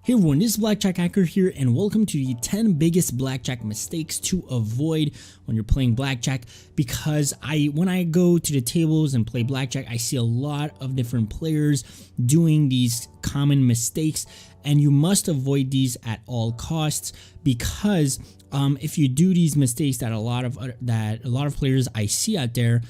Hey everyone, this is Blackjack Hacker here, and welcome to the 10 biggest blackjack mistakes to avoid when you're playing blackjack. Because when I go to the tables and play blackjack, I see a lot of different players doing these common mistakes, and you must avoid these at all costs. Because if you do these mistakes that a lot of players I see out there,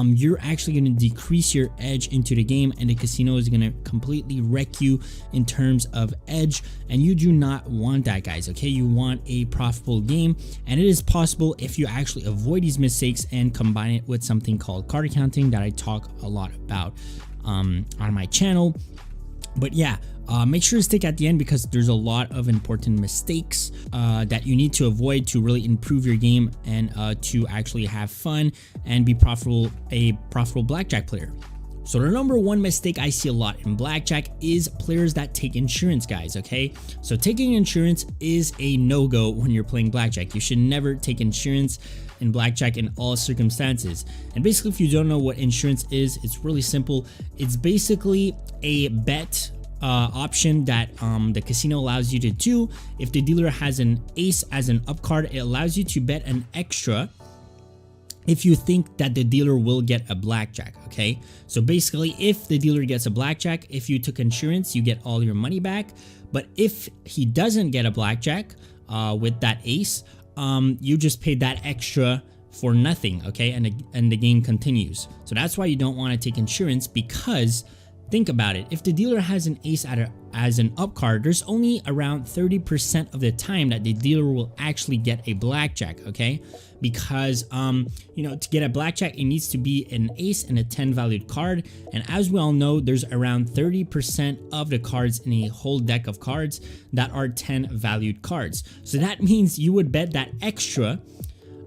you're actually going to decrease your edge into the game, and the casino is going to completely wreck you in terms of edge, and you do not want that, guys. Okay, you want a profitable game, and it is possible if you actually avoid these mistakes and combine it with something called card counting that I talk a lot about on my channel. But yeah, make sure to stick at the end, because there's a lot of important mistakes that you need to avoid to really improve your game and to actually have fun and be a profitable blackjack player. So the number one mistake I see a lot in blackjack is players that take insurance, guys. Okay, so taking insurance is a no-go when you're playing blackjack. You should never take insurance in blackjack in all circumstances. And basically, if you don't know what insurance is, it's really simple. It's basically a bet option that the casino allows you to do. If the dealer has an ace as an up card, it allows you to bet an extra if you think that the dealer will get a blackjack. Okay, so basically, if the dealer gets a blackjack, if you took insurance, you get all your money back. But if he doesn't get a blackjack with that ace, you just paid that extra for nothing. Okay, and the game continues. So that's why you don't want to take insurance, because think about it. If the dealer has an ace as an up card, there's only around 30% of the time that the dealer will actually get a blackjack. Okay, because to get a blackjack, it needs to be an ace and a 10 valued card, and as we all know, there's around 30% of the cards in a whole deck of cards that are 10 valued cards. So that means you would bet that extra,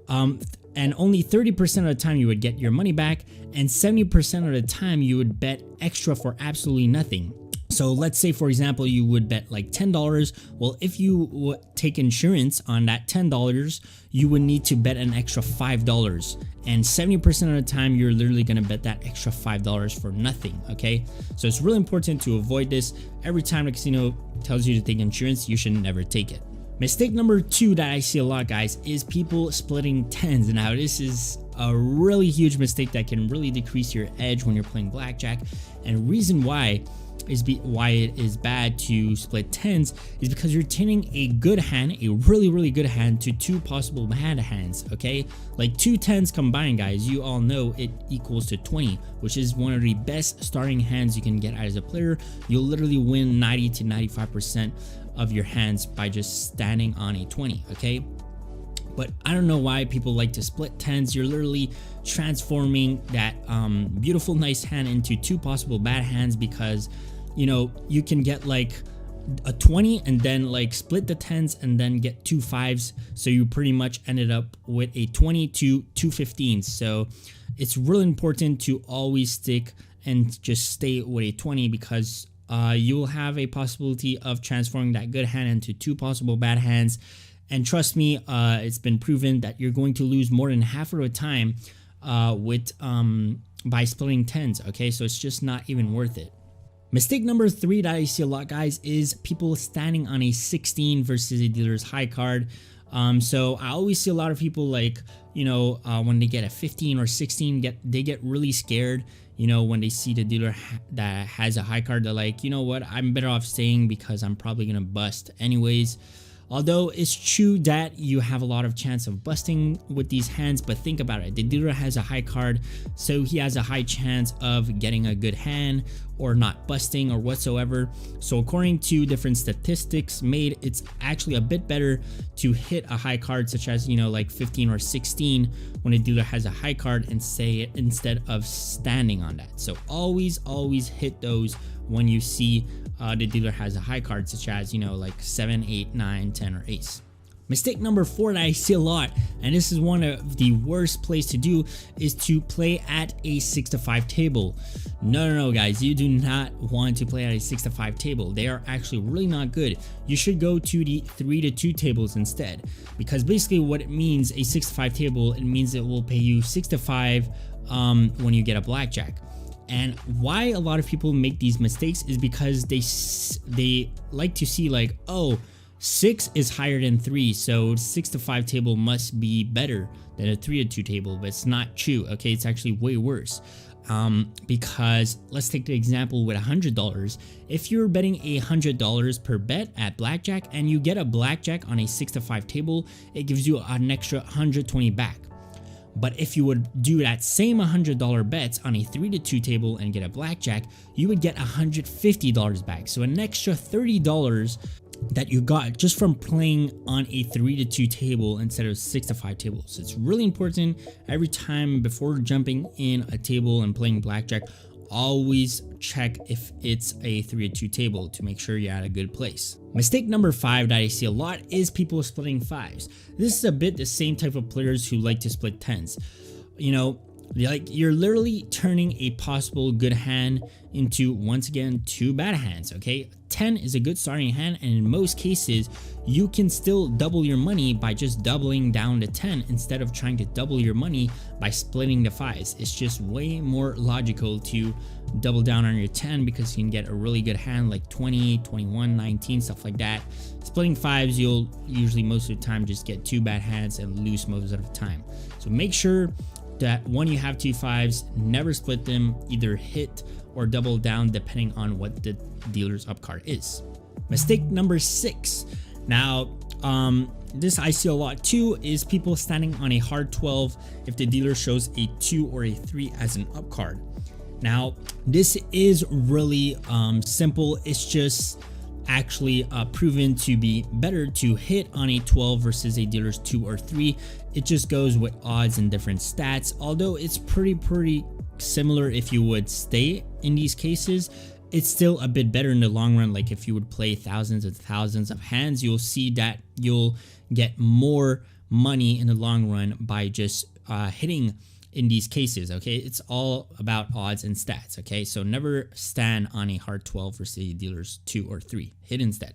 and only 30% of the time you would get your money back, and 70% of the time you would bet extra for absolutely nothing. So let's say, for example, you would bet like $10. Well, if you would take insurance on that $10, you would need to bet an extra $5, and 70% of the time you're literally going to bet that extra $5 for nothing. Okay, so it's really important to avoid this. Every time the casino tells you to take insurance, you should never take it. Mistake number two that I see a lot, guys, is people splitting tens. Now, this is a really huge mistake that can really decrease your edge when you're playing blackjack. And reason why it is bad to split tens is because you're turning a good hand, a really good hand, to two possible bad hands. Okay, like two tens combined, guys, you all know it equals to 20, which is one of the best starting hands you can get as a player. You'll literally win 90 to 95% of your hands by just standing on a 20. Okay, but I don't know why people like to split tens. You're literally transforming that beautiful nice hand into two possible bad hands, because you can get like a 20 and then like split the tens and then get two fives, so you pretty much ended up with a 20 to two 15s. So it's really important to always stick and just stay with a 20, because you will have a possibility of transforming that good hand into two possible bad hands. And trust me, it's been proven that you're going to lose more than half of the time by splitting tens. Okay, so it's just not even worth it. Mistake number three that I see a lot, guys, is people standing on a 16 versus a dealer's high card. So I always see a lot of people, like, when they get a 15 or 16, they get really scared. When they see the dealer that has a high card, they're like, you know what, I'm better off staying because I'm probably gonna bust anyways. Although it's true that you have a lot of chance of busting with these hands, but think about it. The dealer has a high card, so he has a high chance of getting a good hand or not busting or whatsoever. So according to different statistics made, it's actually a bit better to hit a high card, such as, like 15 or 16, when a dealer has a high card, and say it instead of standing on that. So always hit those when you see the dealer has a high card, such as like 7, 8, 9, 10, or ace. Mistake number four that I see a lot, and this is one of the worst places to do, is to play at a 6 to 5 table. No, guys, you do not want to play at a 6 to 5 table. They are actually really not good. You should go to the 3 to 2 tables instead, because basically what it means, a 6 to 5 table, it means it will pay you 6 to 5 when you get a blackjack. And why a lot of people make these mistakes is because they like to see like, oh, 6 is higher than 3, so 6 to 5 table must be better than a 3 to 2 table, but it's not true. Okay, it's actually way worse. Because let's take the example with $100. If you're betting $100 per bet at blackjack and you get a blackjack on a 6 to 5 table, it gives you an extra 120 back. But if you would do that same $100 bets on a 3 to 2 table and get a blackjack, you would get $150 back. So an extra $30 that you got just from playing on a 3 to 2 table instead of 6 to 5 tables. So it's really important every time before jumping in a table and playing blackjack, always check if it's a 3 to 2 table to make sure you're at a good place. Mistake number 5 that I see a lot is people splitting 5s. This is a bit the same type of players who like to split 10s. You know, like you're literally turning a possible good hand into, once again, 2 bad hands. Okay, 10 is a good starting hand, and in most cases you can still double your money by just doubling down to 10 instead of trying to double your money by splitting the 5s. It's just way more logical to double down on your 10 because you can get a really good hand like 20, 21, 19, stuff like that. Splitting 5s, you'll usually most of the time just get 2 bad hands and lose most of the time. So make sure that when you have 2 5s, never split them, either hit or double down depending on what the dealer's up card is. Mistake number 6. Now, this I see a lot too, is people standing on a hard 12 if the dealer shows a 2 or a 3 as an up card. Now, this is really simple. It's just actually proven to be better to hit on a 12 versus a dealer's 2 or 3. It just goes with odds and different stats, although it's pretty similar. If you would stay in these cases, it's still a bit better in the long run. Like if you would play thousands and thousands of hands, you'll see that you'll get more money in the long run by just hitting in these cases. Okay, it's all about odds and stats. Okay, so never stand on a hard 12 versus a dealer's 2 or 3. Hit instead.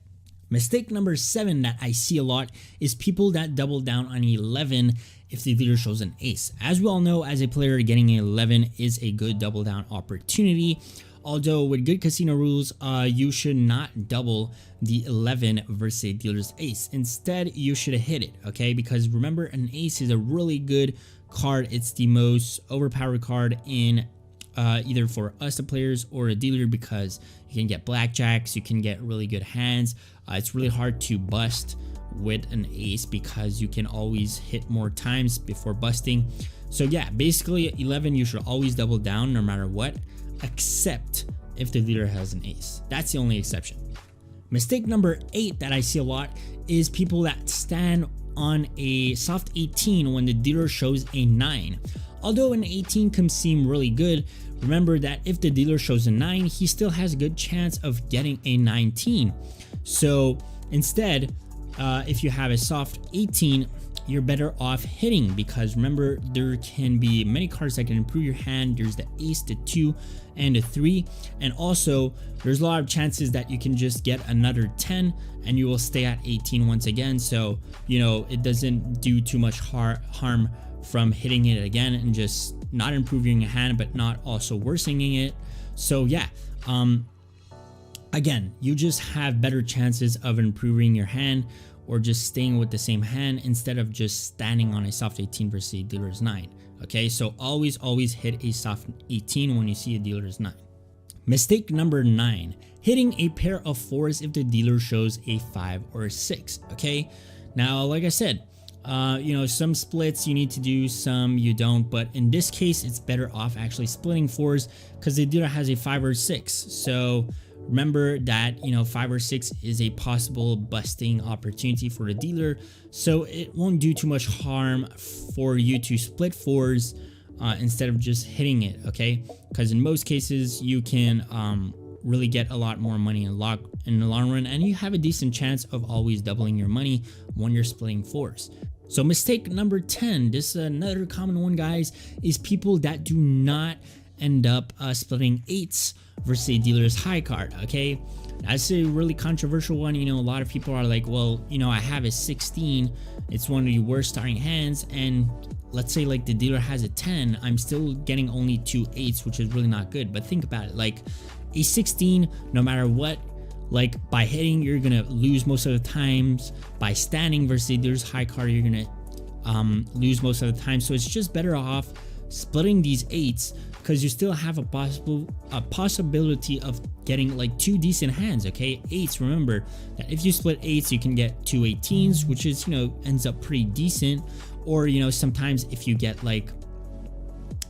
Mistake number 7 that I see a lot is people that double down on 11 if the dealer shows an ace. As we all know, as a player, getting an 11 is a good double down opportunity. Although with good casino rules, you should not double the 11 versus a dealer's ace. Instead, you should hit it, okay? Because remember, an ace is a really good card. It's the most overpowered card in either for us the players or a dealer, because you can get blackjacks, you can get really good hands. It's really hard to bust with an ace because you can always hit more times before busting. So yeah, basically 11 you should always double down no matter what, except if the dealer has an ace. That's the only exception. Mistake number 8 that I see a lot is people that stand on a soft 18 when the dealer shows a 9. Although an 18 can seem really good, remember that if the dealer shows a 9, he still has a good chance of getting a 19. So instead, if you have a soft 18, you're better off hitting, because remember, there can be many cards that can improve your hand. There's the ace, the 2, and the 3, and also there's a lot of chances that you can just get another 10 and you will stay at 18 once again. So you know, it doesn't do too much harm from hitting it again and just not improving your hand but not also worsening it. So yeah, again, you just have better chances of improving your hand or just staying with the same hand instead of just standing on a soft 18 versus a dealer's 9. Okay, so always hit a soft 18 when you see a dealer's 9. Mistake number 9, hitting a pair of 4s if the dealer shows a 5 or a 6. Okay, now like I said, you know, some splits you need to do, some you don't, but in this case it's better off actually splitting 4s because the dealer has a 5 or 6. So remember that, you know, 5 or 6 is a possible busting opportunity for the dealer, so it won't do too much harm for you to split 4s instead of just hitting it. Okay, because in most cases you can really get a lot more money in the long run, and you have a decent chance of always doubling your money when you're splitting 4s. So mistake number 10, this is another common one, guys, is people that do not end up splitting 8s versus a dealer's high card. Okay, that's a really controversial one. You know, a lot of people are like, well, you know, I have a 16, it's one of the worst starting hands, and let's say like the dealer has a 10, I'm still getting only 2 8s, which is really not good. But think about it, like a 16, no matter what, like by hitting you're gonna lose most of the times. By standing versus the dealer's high card, you're gonna lose most of the time. So it's just better off splitting these 8s, because you still have a possibility of getting like 2 decent hands. Okay, 8s, remember that if you split 8s you can get 2 18s, which is, you know, ends up pretty decent. Or, you know, sometimes if you get like,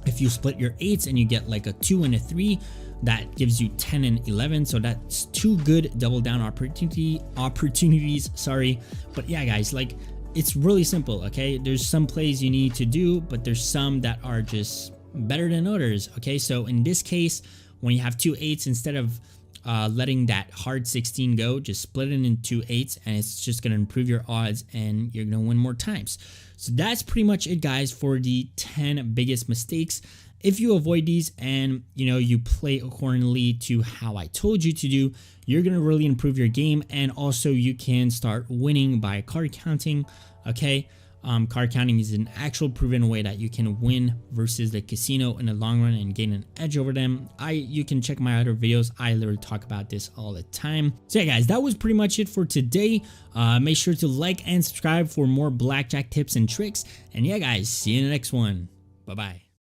if you split your 8s and you get like a 2 and a 3, that gives you 10 and 11. So that's 2 good double down opportunities, sorry. But yeah guys, like it's really simple. Okay, there's some plays you need to do, but there's some that are just better than others. Okay, so in this case, when you have 2 8s, instead of letting that hard 16 go, just split it into 8s, and it's just going to improve your odds and you're going to win more times. So that's pretty much it guys for the 10 biggest mistakes. If you avoid these and, you know, you play accordingly to how I told you to do, you're going to really improve your game. And also you can start winning by card counting. Okay, card counting is an actual proven way that you can win versus the casino in the long run and gain an edge over them. You can check my other videos. I literally talk about this all the time. So yeah guys, that was pretty much it for today. Make sure to like and subscribe for more blackjack tips and tricks. And yeah guys, see you in the next one. Bye bye.